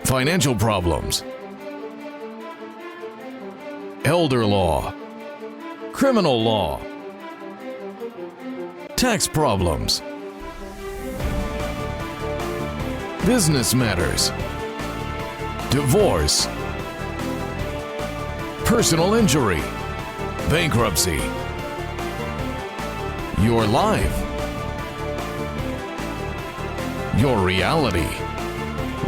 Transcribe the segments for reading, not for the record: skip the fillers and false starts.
financial problems, elder law, criminal law, tax problems, business matters, divorce, personal injury, bankruptcy, your life, your reality.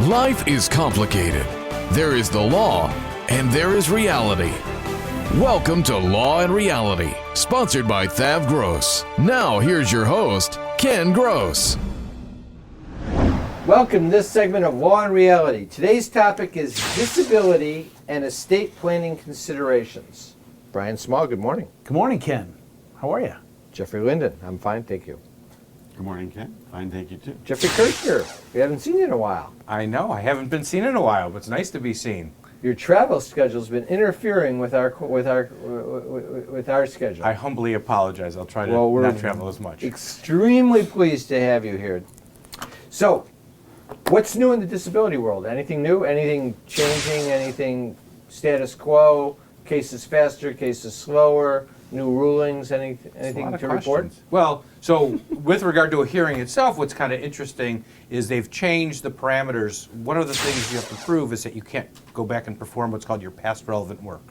Life is complicated. There is the law and there is reality. Welcome to Law and Reality, sponsored by THAV GROSS. Now here's your host, Ken Gross. Welcome to this segment of Law and Reality. Today's topic is disability and estate planning considerations. Brian Small, good morning. Good morning, Ken. How are you? Jeffrey Linden, I'm fine, thank you. Good morning, Ken. Fine, thank you, too. Jeffrey Kirchner, we haven't seen you in a while. I know, I haven't been seen in a while, but it's nice to be seen. Your travel schedule's been interfering with our schedule. I humbly apologize. I'll try to not travel as much. Extremely pleased to have you here. So, what's new in the disability world? Anything new? Anything changing? Anything status quo? Cases faster? Cases slower? New rulings? Anything to report? Well, so with regard to a hearing itself, what's kind of interesting is they've changed the parameters. One of the things you have to prove is that you can't go back and perform what's called your past relevant work.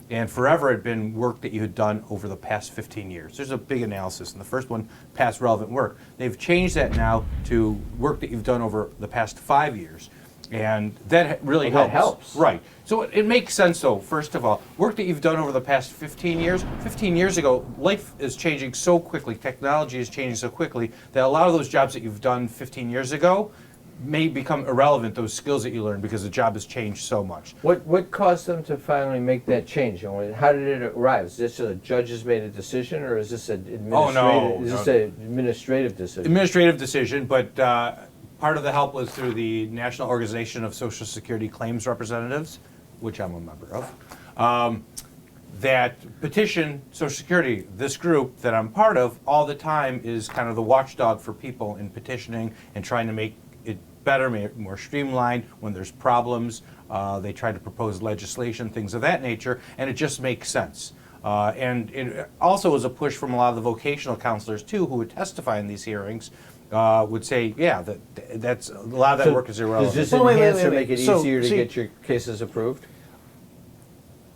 And forever it had been work that you had done over the past 15 years. There's a big analysis. And the first one, past relevant work. They've changed that now to work that you've done over the past 5 years. And that really helps. That helps. Right. So it makes sense, though, first of all. Work that you've done over the past 15 years. 15 years ago, life is changing so quickly, technology is changing so quickly, that a lot of those jobs that you've done 15 years ago may become irrelevant, those skills that you learned, because the job has changed so much. What caused them to finally make that change? How did it arrive? Is this a judges made a decision, or is this an administrative decision? Administrative decision, but part of the help was through the National Organization of Social Security Claims Representatives, which I'm a member of, that petition Social Security. This group that I'm part of all the time is kind of the watchdog for people in petitioning and trying to make it better, make it more streamlined. When there's problems, they try to propose legislation, things of that nature, and it just makes sense. And it also was a push from a lot of the vocational counselors, too, who would testify in these hearings, would say, yeah, that's a lot of that work is irrelevant. Does this enhance or make it easier to get your cases approved?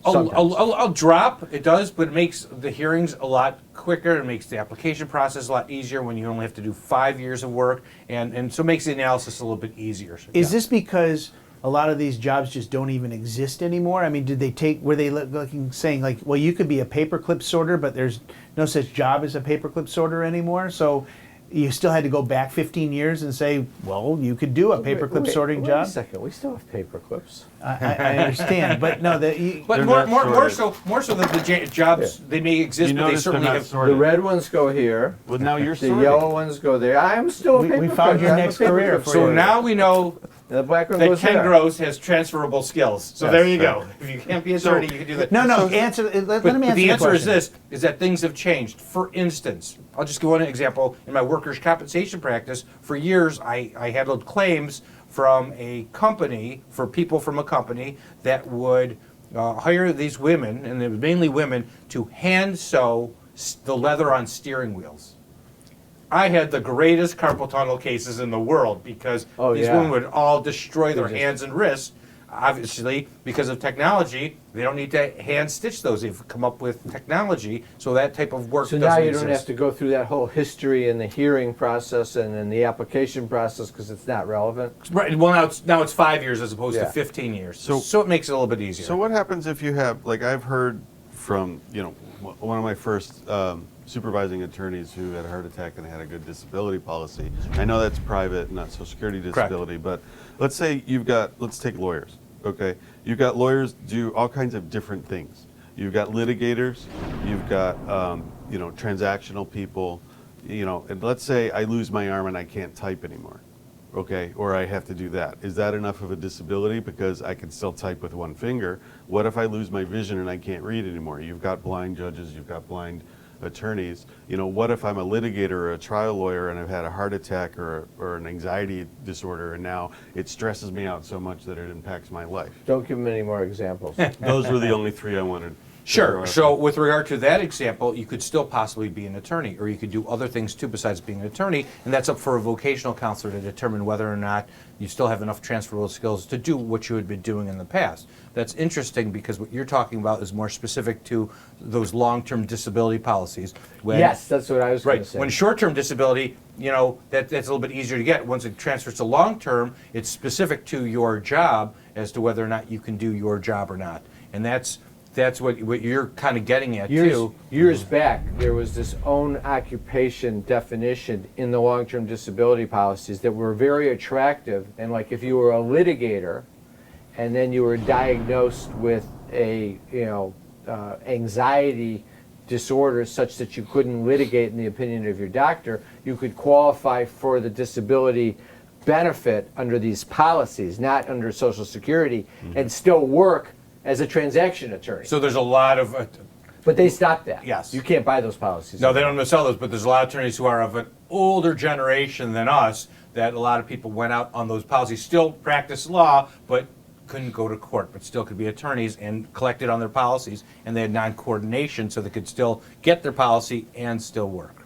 I'll drop, it does, but it makes the hearings a lot quicker. It makes the application process a lot easier when you only have to do 5 years of work, and so it makes the analysis a little bit easier. So, Is this because a lot of these jobs just don't even exist anymore? I mean, were they looking, saying like, well, you could be a paperclip sorter, but there's no such job as a paperclip sorter anymore, so you still had to go back 15 years and say, well, you could do a paperclip sorting job? Wait a second, we still have paper clips. I understand, but no, but more so that the jobs, they may exist, but they certainly have. The red ones go here. Well, now you're The sorting. yellow ones go there. I'm still a paper we found your next career. So now we know The black one that goes Ken there. Gross has transferable skills. So Yes. there you go. If you can't be a attorney, you can do that. No, So- let him answer But the the answer is question. this, is that things have changed. For instance, I'll just give one example. In my workers' compensation practice, for years I handled claims from a company, for people from a company that would hire these women, and it was mainly women, to hand sew the leather on steering wheels. I had the greatest carpal tunnel cases in the world because these women would all destroy their hands and wrists. Obviously, because of technology, they don't need to hand stitch those. They've come up with technology, so that type of work So doesn't now you exist. don't have to go through that whole history and the hearing process and then the application process because it's not relevant. Right. Well, now it's 5 years as opposed Yeah. to 15 years. So- it makes it a little bit easier. So what happens if you have, like I've heard from, one of my first supervising attorneys who had a heart attack and had a good disability policy. I know that's private, not Social Security disability, but let's say let's take lawyers, okay? You've got lawyers do all kinds of different things. You've got litigators, you've got, transactional people, and let's say I lose my arm and I can't type anymore. Okay, or I have to do that. Is that enough of a disability because I can still type with one finger? What if I lose my vision and I can't read anymore? You've got blind judges, you've got blind attorneys, what if I'm a litigator or a trial lawyer and I've had a heart attack or an anxiety disorder, and now it stresses me out so much that it impacts my life? Don't give them any more examples. Those were the only three I wanted. Sure. So with regard to that example, you could still possibly be an attorney, or you could do other things too besides being an attorney, and that's up for a vocational counselor to determine whether or not you still have enough transferable skills to do what you had been doing in the past. That's interesting because what you're talking about is more specific to those long-term disability policies. Yes, that's what I was going to say. When short-term disability, that's a little bit easier to get. Once it transfers to long-term, it's specific to your job as to whether or not you can do your job or not. And that's what you're kind of getting at, too. Years back, there was this own occupation definition in the long-term disability policies that were very attractive. And like if you were a litigator and then you were diagnosed with a anxiety disorder such that you couldn't litigate in the opinion of your doctor, you could qualify for the disability benefit under these policies, not under Social Security, and still work as a transaction attorney. So there's a lot of... But they stopped that. Yes. You can't buy those policies. No, they don't sell those, but there's a lot of attorneys who are of an older generation than us that a lot of people went out on those policies, still practice law, but couldn't go to court, but still could be attorneys and collected on their policies, and they had non-coordination, so they could still get their policy and still work.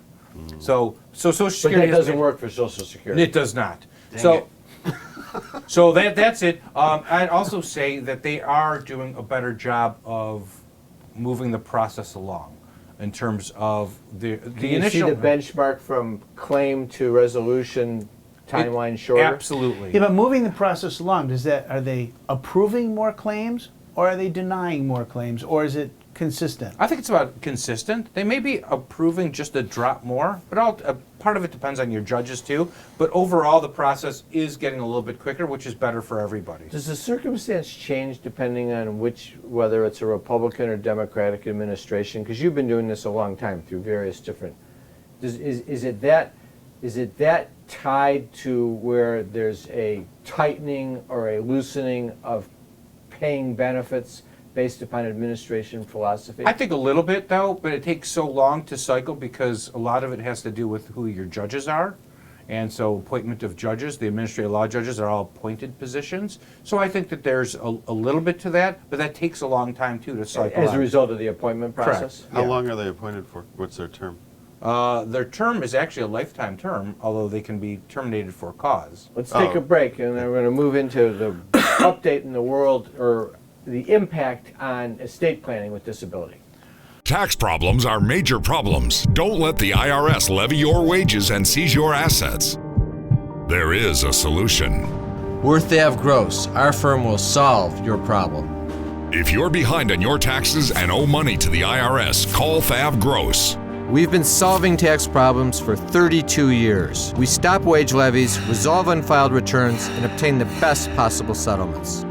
So Social Security... But that doesn't work for Social Security. It does not. So that's it. I'd also say that they are doing a better job of moving the process along in terms of the Can you initial... see the benchmark from claim to resolution timeline shorter? Absolutely. Yeah, but moving the process along, are they approving more claims, or are they denying more claims, or is it consistent? I think it's about consistent. They may be approving just a drop more, but part of it depends on your judges too. But overall, the process is getting a little bit quicker, which is better for everybody. Does the circumstance change depending on whether it's a Republican or Democratic administration? Because you've been doing this a long time through various different. Is it that tied to where there's a tightening or a loosening of paying benefits based upon administration philosophy? I think a little bit, though, but it takes so long to cycle because a lot of it has to do with who your judges are. And so appointment of judges, the administrative law judges are all appointed positions. So I think that there's a little bit to that, but that takes a long time, too, to cycle As out. a result of the appointment process? How long are they appointed for? What's their term? Their term is actually a lifetime term, although they can be terminated for cause. Let's take a break, and then we're going to move into the update in the world, or the impact on estate planning with disability. Tax problems are major problems. Don't let the IRS levy your wages and seize your assets. There is a solution. We're THAV GROSS. Our firm will solve your problem. If you're behind on your taxes and owe money to the IRS, call THAV GROSS. We've been solving tax problems for 32 years. We stop wage levies, resolve unfiled returns, and obtain the best possible settlements.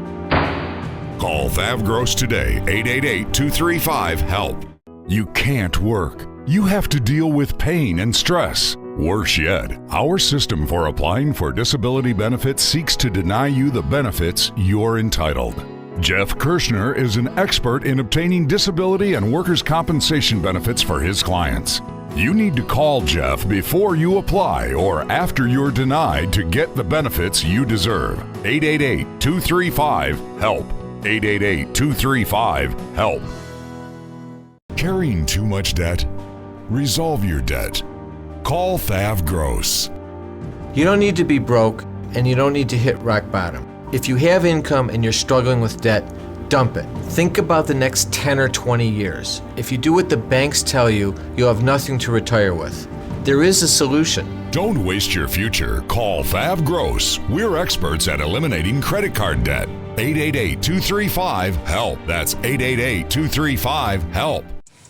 Call THAV GROSS today, 888-235-HELP. You can't work. You have to deal with pain and stress. Worse yet, our system for applying for disability benefits seeks to deny you the benefits you're entitled. Jeff Kirshner is an expert in obtaining disability and workers' compensation benefits for his clients. You need to call Jeff before you apply or after you're denied to get the benefits you deserve. 888-235-HELP. 888-235-HELP. Carrying too much debt? Resolve your debt. Call THAV GROSS. You don't need to be broke, and you don't need to hit rock bottom. If you have income and you're struggling with debt, dump it. Think about the next 10 or 20 years. If you do what the banks tell you, you'll have nothing to retire with. There is a solution. Don't waste your future. Call THAV GROSS. We're experts at eliminating credit card debt. 888-235-HELP. That's 888-235-HELP.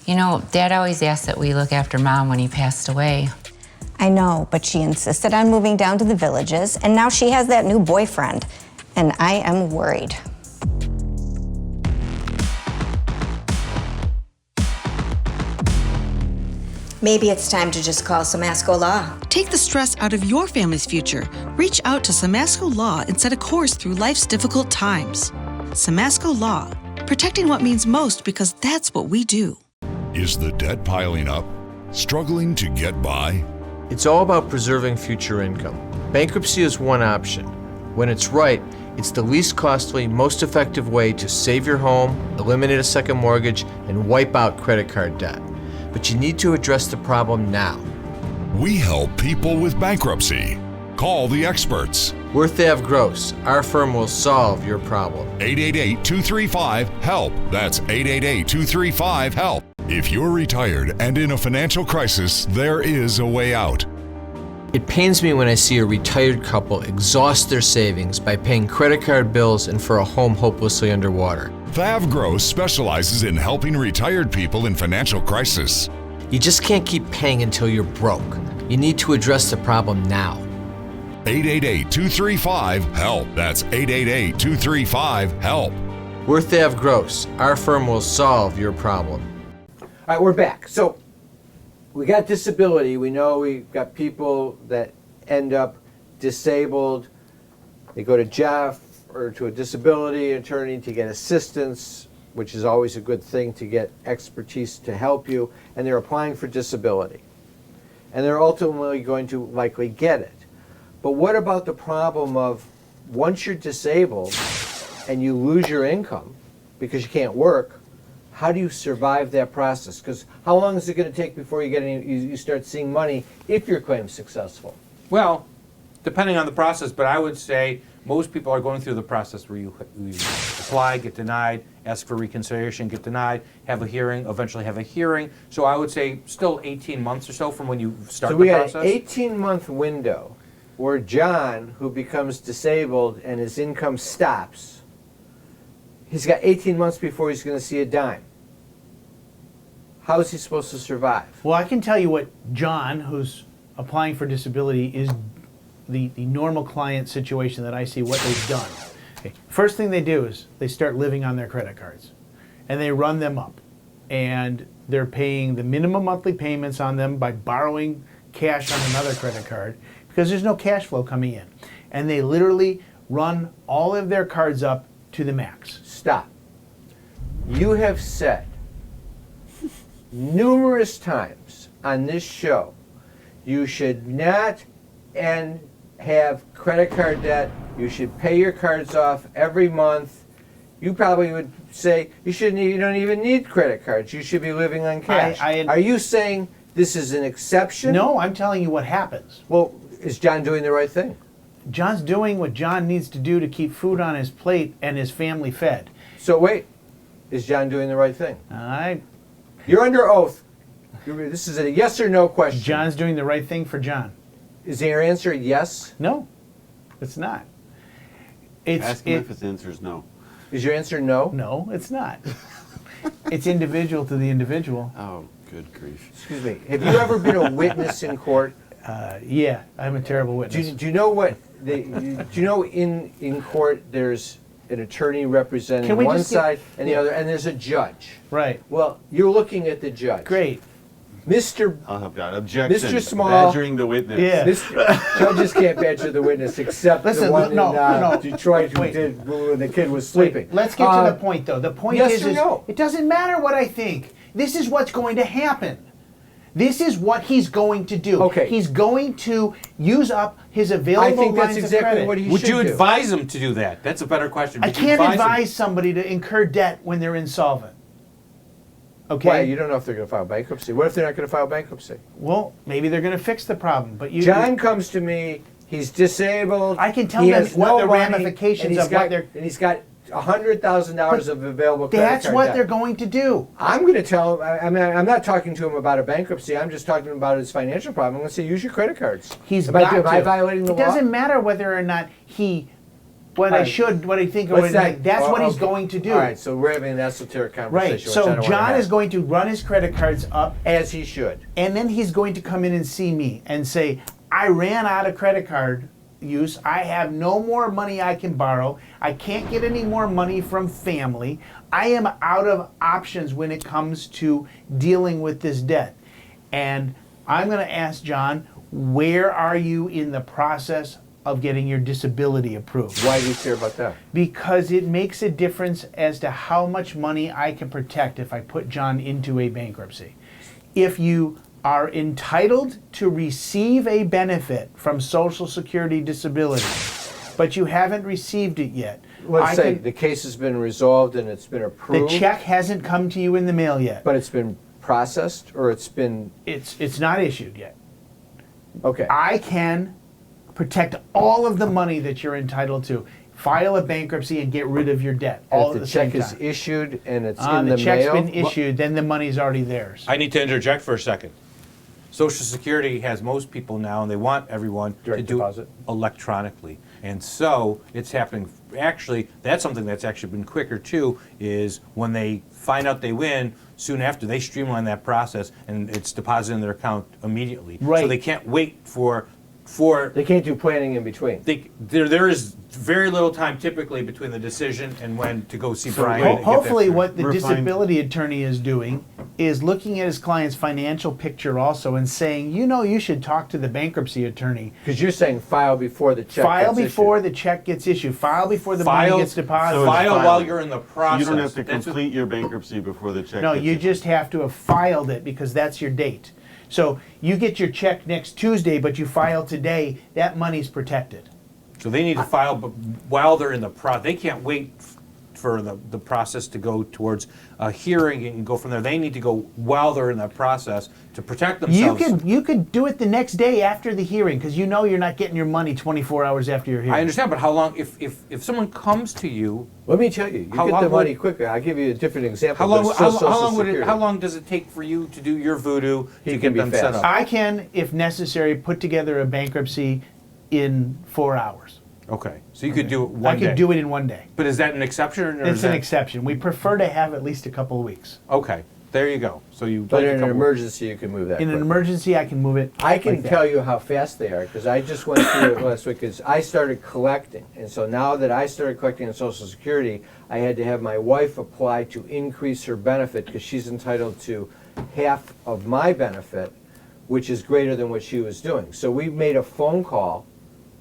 You know, Dad always asked that we look after Mom when he passed away. I know, but she insisted on moving down to the Villages, and now she has that new boyfriend, and I am worried. Maybe it's time to just call Samasco Law. Take the stress out of your family's future. Reach out to Samasco Law and set a course through life's difficult times. Samasco Law, protecting what means most because that's what we do. Is the debt piling up? Struggling to get by? It's all about preserving future income. Bankruptcy is one option. When it's right, it's the least costly, most effective way to save your home, eliminate a second mortgage, and wipe out credit card debt. But you need to address the problem now. We help people with bankruptcy. Call the experts. We're THAV GROSS. Our firm will solve your problem. 888-235-HELP. That's 888-235-HELP. If you're retired and in a financial crisis, there is a way out. It pains me when I see a retired couple exhaust their savings by paying credit card bills and for a home hopelessly underwater. THAV GROSS specializes in helping retired people in financial crisis. You just can't keep paying until you're broke. You need to address the problem now. 888-235-HELP. That's 888-235-HELP. We're THAV GROSS. Our firm will solve your problem. All right, we're back. So we got disability. We know we've got people that end up disabled. They go to Jeff or to a disability attorney to get assistance, which is always a good thing to get expertise to help you, and they're applying for disability. And they're ultimately going to likely get it. But what about the problem of once you're disabled and you lose your income because you can't work, how do you survive that process? Because how long is it going to take before you get you start seeing money if your claim's successful? Well, depending on the process, but I would say most people are going through the process where you apply, get denied, ask for reconsideration, get denied, have a hearing, eventually have a hearing. So I would say still 18 months or so from when you start the process. So we got an 18-month window where John, who becomes disabled and his income stops, he's got 18 months before he's going to see a dime. How is he supposed to survive? Well, I can tell you what John, who's applying for disability, is the normal client situation that I see, what they've done. Okay. First thing they do is they start living on their credit cards, and they run them up. And they're paying the minimum monthly payments on them by borrowing cash on another credit card because there's no cash flow coming in. And they literally run all of their cards up to the max. Stop. You have said numerous times on this show you should not have credit card debt. You should pay your cards off every month. You probably would say you don't even need credit cards. You should be living on cash. Are you saying this is an exception? No, I'm telling you what happens. Well, is John doing the right thing? John's doing what John needs to do to keep food on his plate and his family fed. So wait, is John doing the right thing? You're under oath. This is a yes or no question. John's doing the right thing for John. Is your answer yes? No, it's not. Ask him if his answer is no. Is your answer no? No, it's not. It's individual to the individual. Oh, good grief. Excuse me. Have you ever been a witness in court? Yeah, I'm a terrible witness. Do you know what? Do you know in court there's an attorney representing one side and the other, and there's a judge. Right. Well, you're looking at the judge. Great. Mr. Oh God! Objection. Mr. Small. Badgering the witness. Yeah. Judges can't badger the witness except the one in Detroit who did when the kid was sleeping. Let's get to the point, though. The point is no? It doesn't matter what I think. This is what's going to happen. This is what he's going to do. Okay. He's going to use up his available lines of credit. I think that's exactly what he should do. Would you advise him to do that? That's a better question. I can't advise somebody to incur debt when they're insolvent. Okay. Why? You don't know if they're going to file bankruptcy. What if they're not going to file bankruptcy? Well, maybe they're going to fix the problem. But John comes to me. He's disabled. I can tell them what the ramifications of what they're. And he's got $100,000 of available credit card That's what debt. they're going to do. I'm going to tell him. I mean, I'm not talking to him about a bankruptcy. I'm just talking about his financial problem. I'm going to say, use your credit cards. Am I violating the law? It doesn't matter whether or not what I think, that's what he's going to do. All right, so we're having an esoteric conversation. Right, so John is going to run his credit cards up. As he should. And then he's going to come in and see me and say, I ran out of credit card use. I have no more money I can borrow. I can't get any more money from family. I am out of options when it comes to dealing with this debt. And I'm going to ask John, where are you in the process of getting your disability approved? Why do you care about that? Because it makes a difference as to how much money I can protect if I put John into a bankruptcy. If you are entitled to receive a benefit from Social Security disability, but you haven't received it yet. Let's say the case has been resolved and it's been The approved. check hasn't come to you in the mail yet. But it's been processed, or it's been... It's not issued yet. Okay. I can protect all of the money that you're entitled to. File a bankruptcy and get rid of your debt all And at if the the check same is time. issued and it's in The the check's mail... been issued, then the money's already theirs. I need to interject for a second. Social Security has most people now, and they want everyone Direct to do deposit. it electronically. And so it's happening. Actually, that's something that's actually been quicker too, is when they find out they win, soon after they streamline that process and it's deposited in their account immediately. Right. So they can't wait for They can't do planning in between. there is very little time typically between the decision and when to go see Brian. and get that Hopefully through. what the We're fine. disability attorney is doing is looking at his client's financial picture also and saying, you know, you should talk to the bankruptcy attorney. Because you're saying file before the check File gets before issued. the check gets issued. File before the money gets deposited. So it's File filed. while you're in the So process. you don't have to That's what- complete your bankruptcy before the check No, gets you issued. just have to have filed it because that's your date. So you get your check next Tuesday, but you file today, that money's protected. So they need to file while they're in the they can't wait for the process to go towards a hearing and go from there. They need to go while they're in that process to protect themselves. You could do it the next day after the hearing because you know you're not getting your money 24 hours after your hearing. I understand, but how long, if someone comes to you, Let me tell you, you How get long the would- money quicker. I'll give you a different example. how but long, it's still how Social long would it, Security. how long does it take for you to do your voodoo He to can get be them set fast. up? I can, if necessary, put together a bankruptcy in 4 hours. Okay, so you could do it one I day. could do it in one day. But is that an exception or It's is an that? exception. We prefer to have at least a couple of weeks. Okay, there you go. So you. But like a in an couple- emergency, you can move that In an quick. emergency, I can move it. I can like that. tell you how fast they are because I just went through it last week because I started collecting. And so now that I started collecting on Social Security, I had to have my wife apply to increase her benefit because she's entitled to half of my benefit, which is greater than what she was doing. So we made a phone call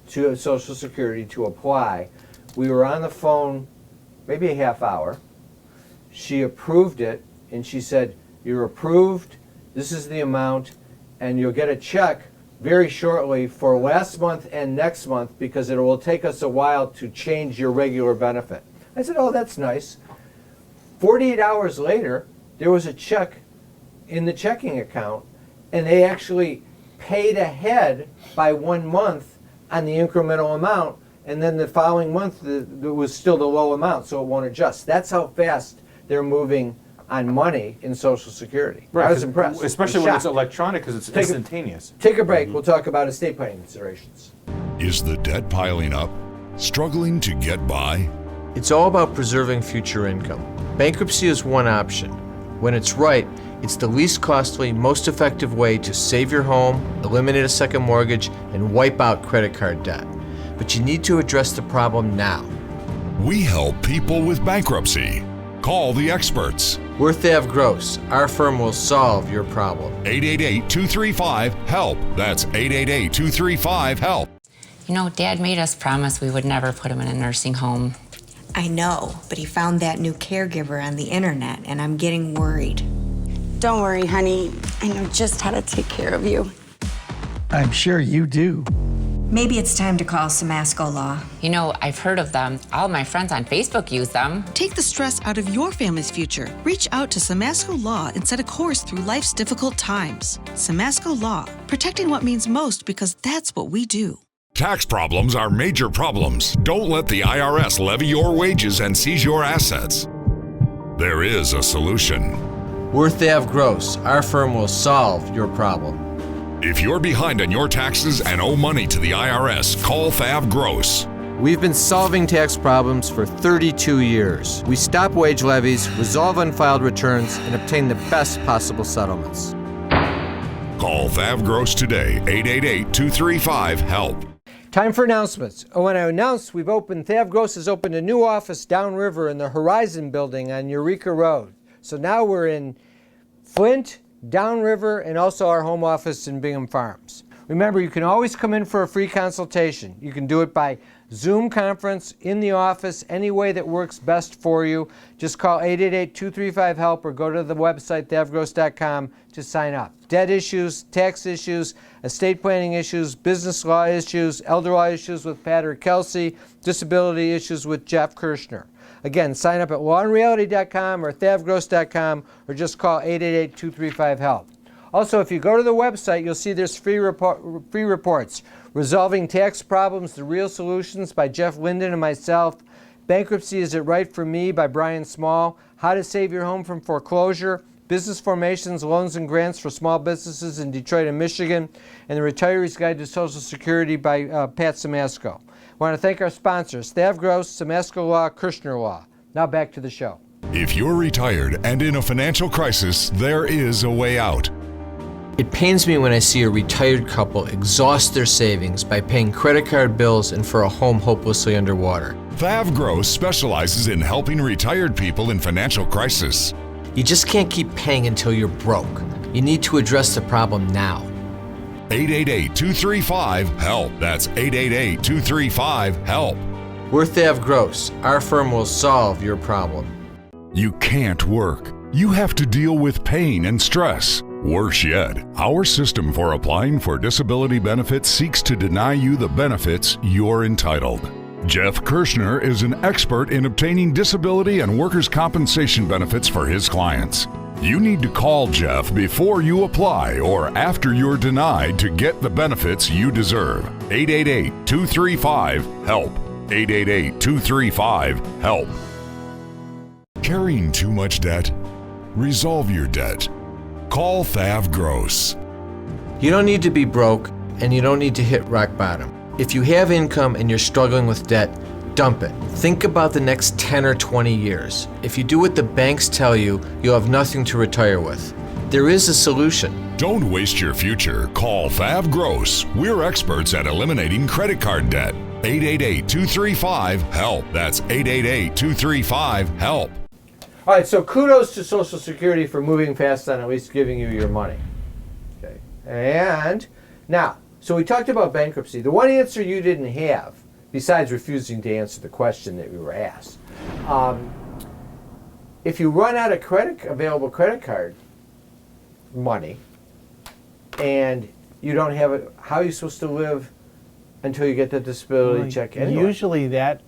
to Social Security to apply. We were on the phone maybe a half hour. She approved it and she said, "You're approved, this is the amount, and you'll get a check very shortly for last month and next month because it will take us a while to change your regular benefit." I said, "Oh, that's nice." 48 hours later, there was a check in the checking account, and they actually paid ahead by 1 month on the incremental amount, and then the following month there was still the low amount, so it won't adjust. That's how fast they're moving on money in Social Security. Right, I was 'cause impressed. especially I'm when it's shocked. electronic because it's Take a- instantaneous. Take a break. We'll talk about estate planning considerations. Is the debt piling up? Struggling to get by? It's all about preserving future income. Bankruptcy is one option. When it's right, it's the least costly, most effective way to save your home, eliminate a second mortgage, and wipe out credit card debt. But you need to address the problem now. We help people with bankruptcy. Call the experts. We're THAV GROSS. Our firm will solve your problem. 888-235-HELP. That's 888-235-HELP. You know, Dad made us promise we would never put him in a nursing home. I know, but he found that new caregiver on the internet, and I'm getting worried. Don't worry, honey. I know just how to take care of you. I'm sure you do. Maybe it's time to call Samasco Law. You know, I've heard of them. All my friends on Facebook use them. Take the stress out of your family's future. Reach out to Samasco Law and set a course through life's difficult times. Samasco Law, protecting what means most because that's what we do. Tax problems are major problems. Don't let the IRS levy your wages and seize your assets. There is a solution. We're THAV GROSS. Our firm will solve your problem. If you're behind on your taxes and owe money to the IRS, call THAV GROSS. We've been solving tax problems for 32 years. We stop wage levies, resolve unfiled returns, and obtain the best possible settlements. Call THAV GROSS today, 888-235-HELP. Time for announcements. I want to announce THAV GROSS has opened a new office downriver in the Horizon Building on Eureka Road. So now we're in Flint, downriver, and also our home office in Bingham Farms. Remember, you can always come in for a free consultation. You can do it by Zoom conference, in the office, any way that works best for you. Just call 888-235-HELP or go to the website, thavgross.com, to sign up. Debt issues, tax issues, estate planning issues, business law issues, elder law issues with Pat or Kelsey, disability issues with Jeff Kirshner. Again, sign up at lawandreality.com or thavgross.com or just call 888-235-HELP. Also, if you go to the website, you'll see there's free reports. Resolving Tax Problems, The Real Solutions by Jeff Linden and myself. Bankruptcy, Is It Right for Me by Brian Small. How to Save Your Home from Foreclosure. Business Formations, Loans and Grants for Small Businesses in Detroit and Michigan. And The Retiree's Guide to Social Security by Pat Simasko. I want to thank our sponsors, THAV GROSS, Simasko Law, Kirshner Law. Now back to the show. If you're retired and in a financial crisis, there is a way out. It pains me when I see a retired couple exhaust their savings by paying credit card bills and for a home hopelessly underwater. THAV GROSS specializes in helping retired people in financial crisis. You just can't keep paying until you're broke. You need to address the problem now. 888-235-HELP. That's 888-235-HELP. We're THAV GROSS. Our firm will solve your problem. You can't work. You have to deal with pain and stress. Worse yet, our system for applying for disability benefits seeks to deny you the benefits you're entitled. Jeff Kirshner is an expert in obtaining disability and workers' compensation benefits for his clients. You need to call Jeff before you apply or after you're denied to get the benefits you deserve. 888-235-HELP. 888-235-HELP. Carrying too much debt? Resolve your debt. Call THAV GROSS. You don't need to be broke, and you don't need to hit rock bottom. If you have income and you're struggling with debt, dump it. Think about the next 10 or 20 years. If you do what the banks tell you, you'll have nothing to retire with. There is a solution. Don't waste your future. Call THAV GROSS. We're experts at eliminating credit card debt. 888-235-HELP. That's 888-235-HELP. All right, so kudos to Social Security for moving fast on at least giving you your money. Okay, and now, so we talked about bankruptcy. The one answer you didn't have, besides refusing to answer the question that we were asked, if you run out of available credit card money and you don't have it, how are you supposed to live until you get the disability check anyway? Usually that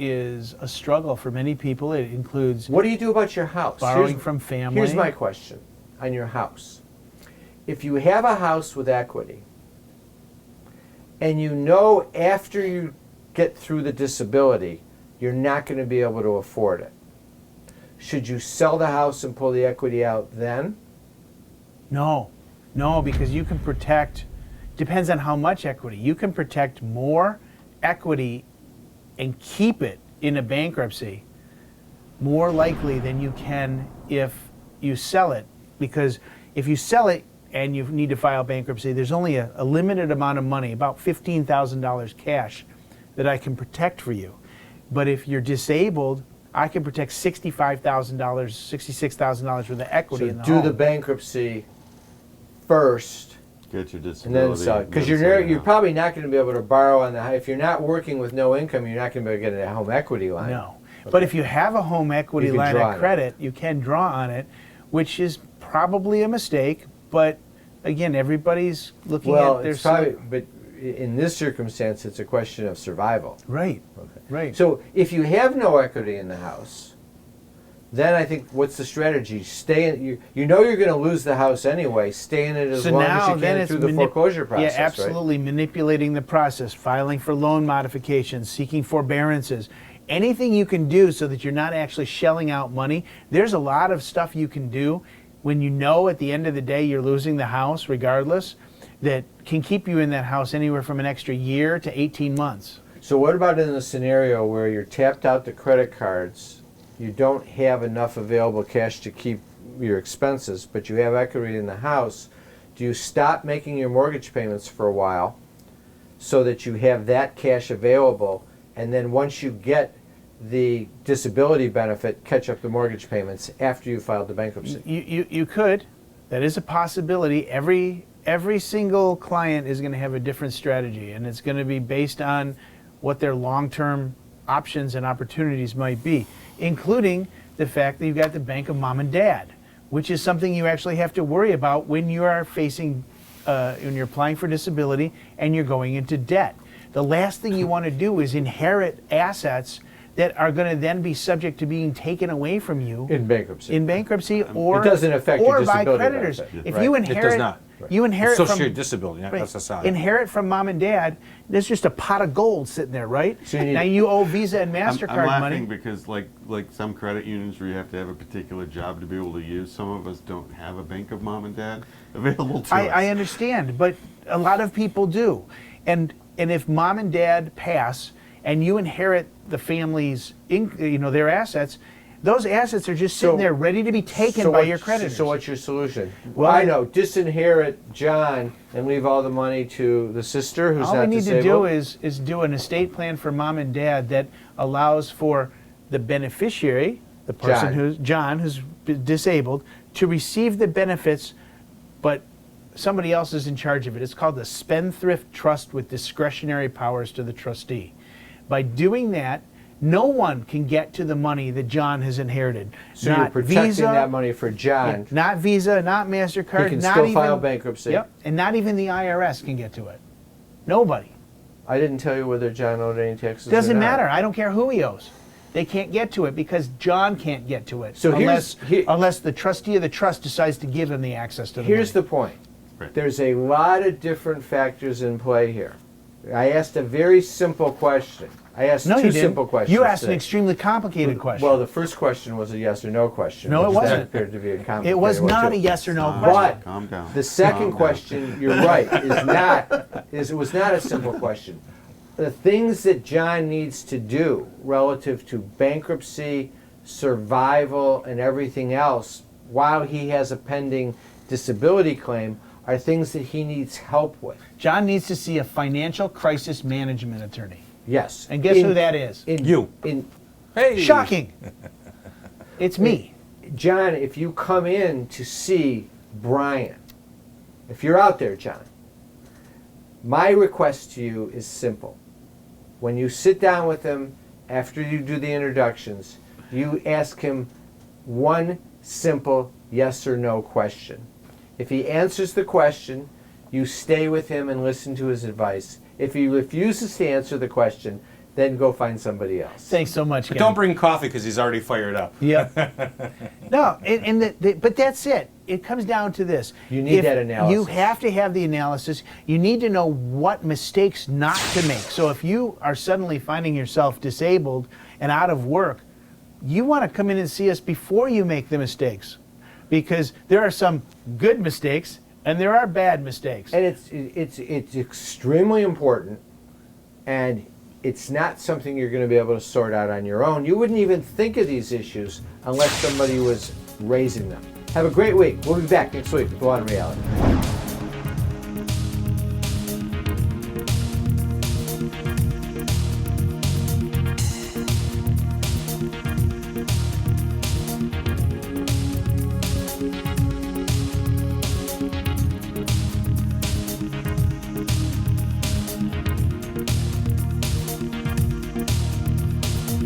is a struggle for many people. It includes what do you do about your house? Borrowing from family. Here's my question on your house. If you have a house with equity and you know after you get through the disability you're not going to be able to afford it, should you sell the house and pull the equity out then? No, because you can protect, depends on how much equity. You can protect more equity and keep it in a bankruptcy more likely than you can if you sell it. Because if you sell it and you need to file bankruptcy, there's only a limited amount of money, about $15,000 cash, that I can protect for you. But if you're disabled, I can protect $65,000, $66,000 worth of equity So in the do home. the bankruptcy first. Get your And then disability. sell, because you're probably not going to be able to borrow on the if you're not working with no income, you're not going to be able to get a home equity line. No, but if you have a home equity You can line draw of on it. credit, you can draw on it, which is probably a mistake. But again, everybody's looking Well, at their it's probably, but in this circumstance, it's a question of survival. right, Okay. right. So if you have no equity in the house, then I think what's the strategy? Stay in. You know you're going to lose the house anyway. Stay in it as long as you can through the foreclosure process. Yeah, absolutely. Manipulating the process, filing for loan modifications, seeking forbearances, anything you can do so that you're not actually shelling out money. There's a lot of stuff you can do when you know at the end of the day you're losing the house, regardless, that can keep you in that house anywhere from an extra year to 18 months. So what about in the scenario where you're tapped out the credit cards? You don't have enough available cash to keep your expenses, but you have equity in the house. Do you stop making your mortgage payments for a while so that you have that cash available, and then once you get the disability benefit, catch up the mortgage payments after you filed the bankruptcy? You could. That is a possibility. Every single client is going to have a different strategy, and it's going to be based on what their long-term options and opportunities might be, including the fact that you've got the bank of mom and dad, which is something you actually have to worry about when you are facing, when you're applying for disability and you're going into debt. The last thing you want to do is inherit assets that are going to then be subject to being taken away from you In bankruptcy. in bankruptcy, or It doesn't affect your or by disability creditors. benefit. If Right. you It inherit, does not. you inherit Social from Security disability, not right, SSI. inherit from mom and dad. There's just a pot of gold sitting there, right? So you need- now you owe Visa and I'm Mastercard laughing money. because like some credit unions where you have to have a particular job to be able to use, some of us don't have a bank of mom and dad available to us. I understand, but a lot of people do, and if mom and dad pass and you inherit the family's, their assets. Those assets are just sitting there ready to be taken by your creditors. So what's your solution? Well, I know, disinherit John and leave all the money to the sister who's all not we need disabled? to do is do an estate plan for mom and dad that allows for the beneficiary, the person who's disabled, to receive the benefits, but somebody else is in charge of it. It's called the spendthrift trust with discretionary powers to the trustee. By doing that, no one can get to the money that John has inherited. So not you're protecting Visa, that money for John. not Visa, not MasterCard, He can not still even, file bankruptcy. Yep, and not even the IRS can get to it. Nobody. I didn't tell you whether John owed any taxes or Doesn't not. matter. I don't care who he owes. They can't get to it because John can't get to it So unless the trustee of the trust decides to give him the access to the Here's money. the point. Right. There's a lot of different factors in play here. I asked a very simple question. I asked No, two you didn't. simple questions. You asked an today. extremely complicated question. Well, the first question was a yes or no question. No, it which that wasn't. appeared to be a complicated It was one, not too. a yes or no question. But Calm down. the second Calm down. question, you're right, it was not a simple question. The things that John needs to do relative to bankruptcy, survival, and everything else while he has a pending disability claim are things that he needs help with. John needs to see a financial crisis management attorney. Yes. And guess who that is? You. Hey. Shocking. It's me. John, if you come in to see Brian, if you're out there, John, my request to you is simple. When you sit down with him after you do the introductions, you ask him one simple yes or no question. If he answers the question, you stay with him and listen to his advice. If he refuses to answer the question, then go find somebody else. Thanks so much, But Kevin. don't bring coffee because he's already fired up. Yep. No, but that's it. It comes down to this. You need that analysis. You have to have the analysis. You need to know what mistakes not to make. So if you are suddenly finding yourself disabled and out of work, you want to come in and see us before you make the mistakes. Because there are some good mistakes and there are bad mistakes. And it's extremely important, and it's not something you're going to be able to sort out on your own. You wouldn't even think of these issues unless somebody was raising them. Have a great week. We'll be back next week with Law and Reality.